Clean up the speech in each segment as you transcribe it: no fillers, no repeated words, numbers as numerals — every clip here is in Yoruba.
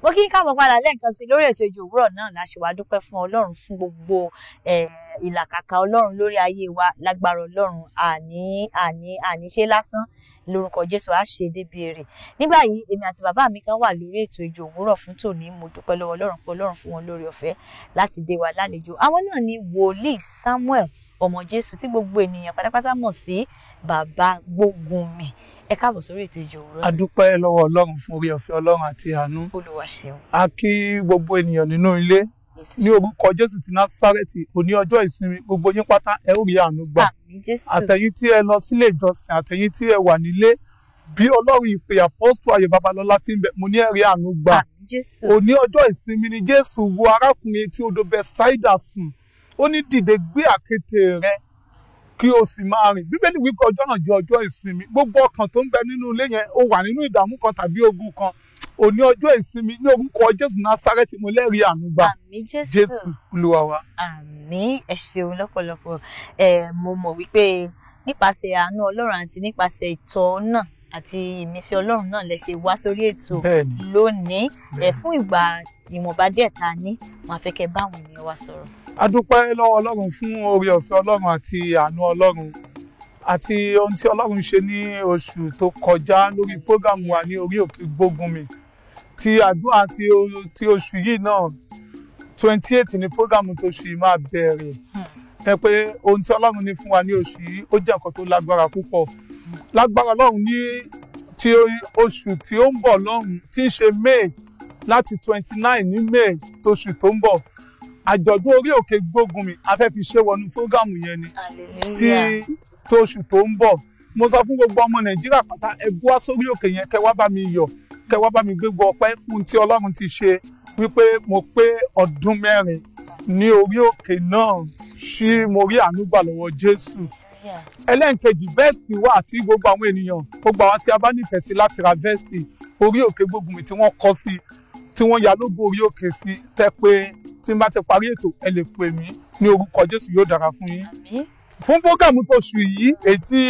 mo kí n káàbọ̀ padà lẹ́ẹ̀kan sí lórí ètò Ìjì Òwúrọ̀ náà la ṣe wá dúpẹ́ fún Ọlọ́run fún gbogbo ìlàkàkà Ọlọ́run lórí ayé wa lágbára Ọlọ́run àní ṣe lásán lórúkọ Jésù á ṣe débi èrè. Nígbà yìí èmi àti bàbá mi kan wà lórí ètò Ìjì Òwúrọ̀ fún tòní. Mo dúpẹ́ lọ́wọ́ Ọlọ́run pé Ọlọ́run fún wọn lórí ọ̀fẹ́ láti dé wa lálejò. Àwọn náà ni Wòlíì Samuel ọmọ Jésù tí gbogbo ènìyàn pátápátá mọ̀ sí Bàbá Gbógunmi. Ẹ káàbọ̀ sórí ètò Ìjì Òwúrọ̀. A dúpẹ́ lọ́wọ́ Ọlọ́run fún orí ọ̀fẹ́ Ọlọ́run àti àánú. Olúwa ṣeun. A kí gbogbo ènìyàn nínú ilé ní orúkọ Jésù ti Násárẹ́tì. Òní ọjọ́ ìsinmi gbogbo yín pátá ẹ ó rí àánú gbà. Àmín Jésù. Àtẹ̀yin tí ẹ lọ sílé ìjọsìn, àtẹ̀yin tí ẹ wà nílé, bí Ọlọ́run ìpè àpọ́stù Ayọ̀ Babalọ́lá ti ń bẹ, mo ní ẹ rí àánú gbà. Àmín Jésù. Òní ọjọ́ ìsinmi ni Jésù wo arákùnrin tí odò Bẹ́sáídà sùn. Ó ní dìde gbé àkéte rẹ kí o sì máa rìn. Bíbélì wípé ọjọ́ náà jẹ́ ọjọ́ ìsinmi. Gbogbo ọkàn tó ń bẹ nínú ilé yẹn ó wà nínú ìdààmú kan tàbí ogun kan. Òní ọjọ́ ìsinmi ní orúkọ Jésù Násárẹ́tì mo lẹ́rìí àánú gbà. Àmín Jésù. Jésù Olúwa wa. Àmín. Ẹ ṣeun lọ́pọ̀lọpọ̀. Mo mọ̀ wípé nípasẹ̀ àánú Ọlọ́run àti nípasẹ̀ ìtọ́nà àti ìmísí Ọlọ́run náà lẹ ṣe wá sórí ètò lónìí. Fún ìwọ̀nba díẹ̀ tá a ní, màá fẹ́ kẹ́ bá àwọn ènìyàn wa sọ̀rọ̀. A dúpẹ́ lọ́wọ́ Ọlọ́run fún oore ọ̀fẹ́ Ọlọ́run àti àánú Ọlọ́run àti ohun tí Ọlọ́run ṣe ní oṣù tó kọjá lórí prógámù wa ní orí òkè Gbógunmi. Ti àdúrà ti oṣù yìí náà 28 ní prógámù tó ṣì máa bẹ̀rẹ̀. Ẹ pé ohun tí Ọlọ́run ní fún wa ní oṣù yìí ó jẹ́ nǹkan tó lágbára púpọ̀. Lágbára Ọlọ́run ní ti oṣù tí ó ń bọ̀ lọ́hùn tí ń ṣe May láti 29 ní May tóṣù tó ń bọ̀. Àjọ̀dún orí òkè Gbógunmi a fẹ́ fi ṣe wọnú prógámù yẹn ni. Tí tóṣù tó ń bọ̀. Mo sọ fún gbogbo ọmọ Nàìjíríà pátá ẹ wá sórí òkè yẹn kẹ́ wá bá mi yọ̀, kẹ́ wá bá mi gbégbó ọpẹ́ fún tí Ọlọ́run ti ṣe wípé mo pé ọdún 4 ní orí òkè náà tí mo rí àánú gbà lọ́wọ́ Jésù. Ẹlẹ́nkejì vẹ́ẹ̀sì wà tí gbogbo àwọn ènìyàn, gbogbo àwọn tí a bá nífẹ̀ẹ́ sí láti ra vẹ́ẹ̀sì orí òkè Gbógunmi tí wọ́n kọ́ sí, tí wọ́n ya lógo orí òkè sí, tẹ́ pé tí n bá ti parí ètò ẹ lè pè mí ní orúkọ Jésù yóò dára fún yín. Fún prógámù tóṣù yìí èyí tí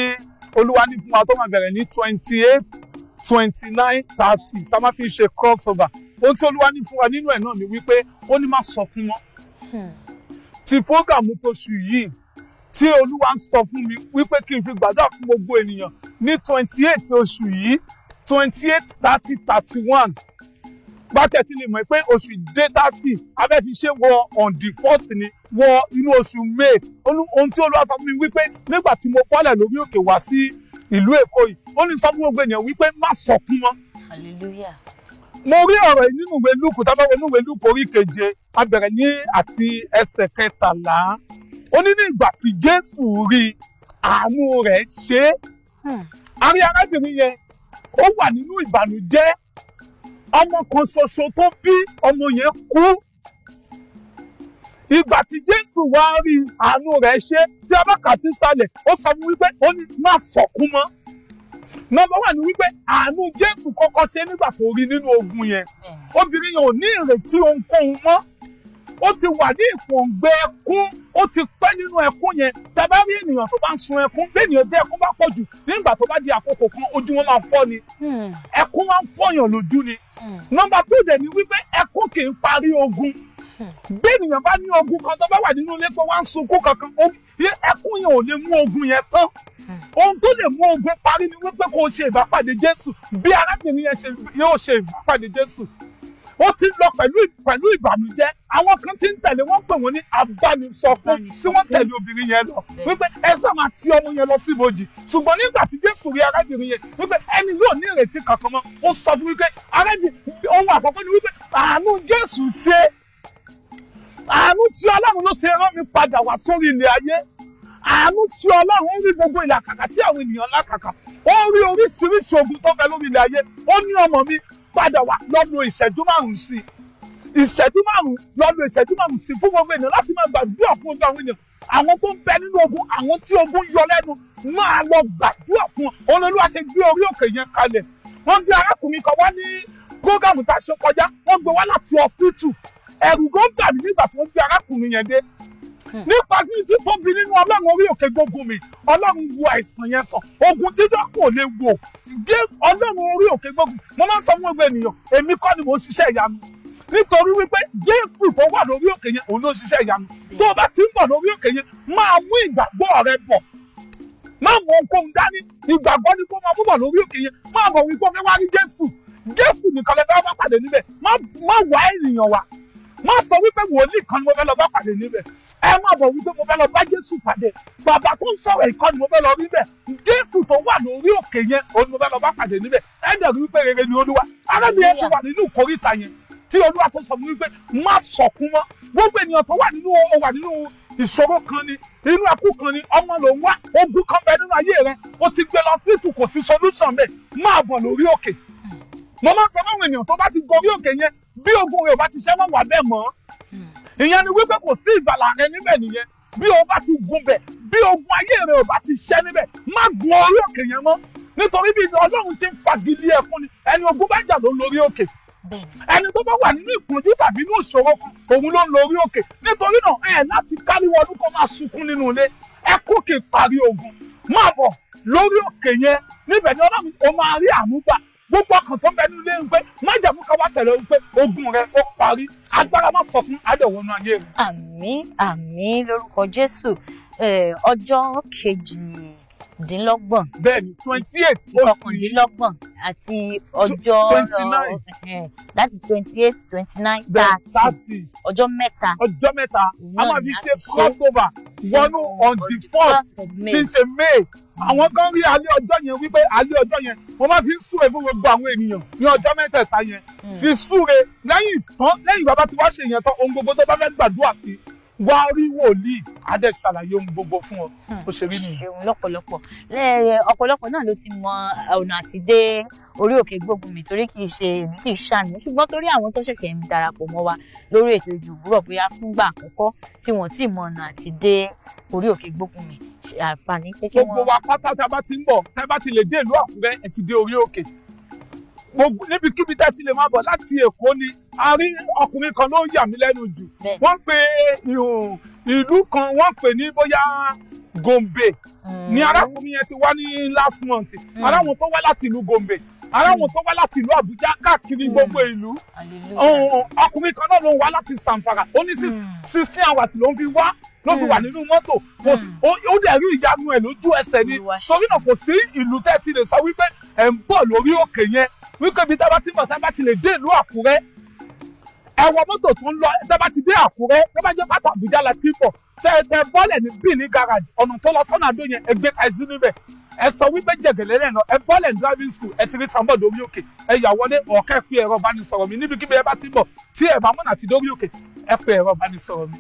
Olúwa ní fún wa tó máa bẹ̀rẹ̀ ní 28, 29, 30 tá máa fi ṣe crossover. Ohun tí Olúwa ní fún wa nínú ẹ̀ náà ni wípé ó ní má sọkún mọ́. Ti prógámù tóṣù yìí tí Olúwa ń sọ fún mi wípé kí n fi gbàdúrà fún gbogbo ènìyàn ní 28 oṣù yìí 28, 30, 31 gbàtẹ́ tí lè mọ̀ pé oṣù dé 30 abẹ́ fi ṣe wọ on the 1st ni wọ inú oṣù May. Ohun tí Olúwa sọ fún mi wípé nígbà tí mo bọ́lẹ̀ lórí òkè wá sí ìlú Èkó yìí ó ní sọ fún gbogbo ènìyàn wípé má sọkún mọ́. Hallelujah. Mo rí ọ̀rọ̀ yìí nínú ìwé Lúùkù tábà wọ inú ìwé Lúùkù orí 7 a bẹ̀rẹ̀ ní àti ẹsẹ̀ 13. Ó ní ní ìgbà tí Jésù rí àánú rẹ̀ ṣe a rí arábìnrin yẹn ó wà nínú ìbànújẹ́. Ọmọ kan ṣoṣo tó bí ọmọ yẹn kú. Ìgbà tí Jésù wá rí àánú rẹ̀ ṣe tí a bá kà sí sàlẹ̀ ó sọ fún wípé ó ní má sọkún mọ́. Nọ́mbà wà ní wípé àánú Jésù kọ́kọ́ ṣe nígbà tó rí nínú ogun yẹn. Obìnrin yẹn ò ní ìrètí ohunkóhun mọ́. Ó ti wà ní ìpòǹgbẹ ẹkún, ó ti pẹ́ nínú ẹkún yẹn. Tàbá rí ènìyàn tó bá ń sun ẹkún, bí ènìyàn jẹ́ ẹkún bá pọ̀ jù, nígbà tó bá di àkókò kan ojú wọn máa fọ́ ni. Ẹkún máa ń fọ́yàn lójú ni. Nọ́mbà 2 dẹ̀ ni wípé ẹkún kì í parí ogun. Bí ènìyàn bá ní ogun kan tó bá wà nínú ilé tó wá ń sunkún kankan, ẹkún yẹn ò lè mú ogun yẹn tán. Ohun tó lè mú ogun parí ni wípé kó o ṣe ìbápàdé Jésù. Bí arábìnrin yẹn yóò ṣe ìbápàdé Jésù. Ó ti lọ pẹ̀lú ìbànújẹ́. Àwọn kan ti ń tẹ̀lé wọ́n pè wọ́n ní abánisọkún tí wọ́n tẹ̀lé obìnrin yẹn lọ. Wípé ẹ sá máa ti ọmọ yẹn lọ sí ibojì. Ṣùgbọ́n nígbà tí Jésù rí arábìnrin yẹn wípé ẹni yóò ní ìrètí kankan mọ́. Ó sọ fún wípé arábìnrin ohun àkọ́kọ́ ni wípé àánú Jésù ṣe. Àánú sí Ọlọ́run ló ṣe rán mi padà wá sórí ilẹ̀ ayé. Àánú sí Ọlọ́run ó rí gbogbo ìlàkàkà tí àwọn ènìyàn lákàkà. Ó rí oríṣiríṣi ogun tó bẹ lórí ilẹ̀ ayé. Ó ní ọmọ mi padà wá lọ́dún ìṣẹ́jú 5 sí. Ìṣẹ́jú 5 lọ́dún ìṣẹ́jú 5 sí fún gbogbo ènìyàn láti máa gbàdúrà fún gbogbo àwọn ènìyàn. Àwọn tó ń bẹ nínú ogun, àwọn tí ogun yọ lẹ́nu máa lọ gbàdúrà fún wọn. Olúwa ṣe gbé orí òkè yẹn kalẹ̀. Wọ́n gbé arákùnrin kan wá ní prógámù tá a ṣe kọjá. Wọ́n gbé wá láti hospital. Ẹ̀rù gan bà mí nígbà tí wọ́n gbé arákùnrin yẹn dé. nípa tí tóbi nínú ọlọ́run orí òkè gbógun mi ọlọ́run wo àìsàn yẹn sàn ogun jíjọ́ kò lè wò dé ọlọ́run orí òkè gbógun mo máa ń sọ fún gbogbo ènìyàn èmi kọ́ ni mo ṣiṣẹ́ ìyanu nítorí wípé Jésù tó wà lórí òkè yẹn òun ló ṣiṣẹ́ ìyanu tó o bá ti ń bọ̀ lórí òkè yẹn máa mú ìgbàgbọ́ rẹ bọ̀ máa mọ ohunkóhun dání ìgbàgbọ́ ni kó máa mú bọ̀ lórí òkè yẹn máa mọ̀ wípé ó fẹ́ wá rí Jésù nìkan lè fẹ́ bá pàdé níbẹ̀ má wá ènìyàn wá má sọ wípé wòlíì kan ni mo fẹ́ lọ bá pàdé níbẹ̀ ẹ má bọ̀ wípé mo fẹ́ lọ bá Jésù pàdé bàbá tó ń sọ̀rọ̀ ìkan ni mo fẹ́ lọ rí bẹ̀ Jésù tó wà lórí òkè yẹn òun ni mo fẹ́ lọ bá pàdé níbẹ̀ ẹ dẹ̀ rí wípé rere ni Olúwa arábìnrin tó wà nínú ìkórìtà yẹn tí Olúwa tó sọ fún wípé má sọkún mọ́ gbogbo ènìyàn tó wà nínú ìṣòro kan ni inú ẹkú kan ni ọmọ ló ń wá ogun kan bẹ nínú ayé rẹ o ti gbé lọ sí kò sí solution bẹ́ẹ̀ máa bọ̀ lórí òkè mo máa ń sọ fáwọn ènìyàn tó bá ti gorí òkè yẹn bí ogun rẹ ò bá ti ṣẹ́ mọ́ wà bẹ́ẹ̀ mọ́ ìyẹn ni wípé kò sí ìgbàlà rẹ níbẹ̀ nìyẹn bí o bá ti gun bẹ̀ bí ogun ayé rẹ ò bá ti ṣẹ́ níbẹ̀ má gun orí òkè yẹn mọ́ nítorí bí Ọlọ́run ti ń fagilé ẹkún ni ẹni ogun bá jà ló ń lórí òkè ẹni tó bá wà nínú ìpọ́njú tàbí inú ìṣòro kan òun ló ń lórí òkè nítorí náà láti káríwọ ọdún kan máa sunkún nínú ilé ẹ kó kè parí ogun máa bọ̀ lórí òkè yẹn níbẹ̀ ni Ọlọ́run ó máa rí àmúgbà gbogbo ọkàn tó ń bẹ nílé ń pé májàmú ká wá tẹ̀lé ń pé ogun rẹ ó parí agbára má sọ fún àdẹ̀wọ̀nù ayé rẹ. àmín lórúkọ Jésù ọjọ́ kejìdínlọ́gbọ̀n. bẹ́ẹ̀ni 28 ọ̀kàndínlọ́gbọ̀n àti ọjọ́ 29 that is 28 29 30 ọjọ́ mẹ́ta. a máa fi ṣe crossover wọnú on the 1st tí ń ṣe May àwọn kan rí alẹ́ ọjọ́ yẹn wípé alẹ́ ọjọ́ yẹn mo máa fi ń súre fún gbogbo àwọn ènìyàn ní ọjọ́ mẹ́tẹ̀ẹ̀ta yẹn fi súre lẹ́yìn bàbá tí wàá ṣe yẹn tán ohun gbogbo tó bá fẹ́ gbàdúrà sí wá rí wòlíì adé ṣàlàyé ohun gbogbo fún ọ bó ṣe rí nìyẹn. ṣeun lọ́pọ̀lọpọ̀ ọ̀pọ̀lọpọ̀ náà ló ti mọ ọ̀nà àti dé orí òkè gbógun mi torí kì í ṣe èmi kì í ṣàní ṣùgbọ́n torí àwọn tó ṣẹ̀ṣẹ̀ ń darapọ̀ mọ́ wa lórí ètò Ìjì Òwúrọ̀ bóyá fúngbà àkọ́kọ́ tí wọ́n ti mọ ọ̀nà àti dé orí òkè gbógun mi àǹfààní pé kí wọ́n. gbogbo wa pátá tá a bá ti ń bọ̀ tá a bá ti lè dé ìlú Àkúrẹ́ ẹ ti dé orí òkè níbikíbi tá a ti lè máa bọ̀ láti Èkó ni a rí ọkùnrin kan ló yà mí lẹ́nu jù wọ́n pe ìlú kan wọ́n pè ní bóyá Gombe ní arákùnrin yẹn ti wá ní last month aráwọn tó wá láti ìlú Gombe aráwọn tó wá láti ìlú Àbújá káàkiri gbogbo ìlú ọkùnrin kan náà ló ń wá láti Zamfara ó ní 16 hours ló ń fi wá ló fi wà nínú mọ́tò ó dẹ̀ rí ìyanu ẹ̀ lójú ẹsẹ̀ ni torí náà kò sí ìlú tẹ́ ti lè sọ wípé ẹ̀ ń bọ̀ lórí òkè yẹn wípé bí tábà ti mọ̀ tábà ti lè dé ìlú Àkúrẹ́ ẹ wọ mọ́tò tó ń lọ tábà ti dé Àkúrẹ́ tábà jẹ́ pátá Àbújá la ti bọ̀ tẹ bọ́lẹ̀ ní bíi ní garage ọ̀nà tó lọ sọ́nà àdó yẹn ẹ gbé taxi níbẹ̀ ẹ sọ wípé jẹ̀gẹ̀lẹ́ rẹ̀ náà ẹ bọ́lẹ̀ ní driving school ẹ ti rí sanbọ̀ lórí òkè ẹ yà wọlé ọ̀kẹ́ pé ẹ̀rọ ìbánisọ̀rọ̀ mi níbikíbi ẹ bá ti bọ̀ tí ẹ bá mọ̀nà ti dórí òkè ẹ pé ẹ̀rọ ìbánisọ̀rọ̀ mi.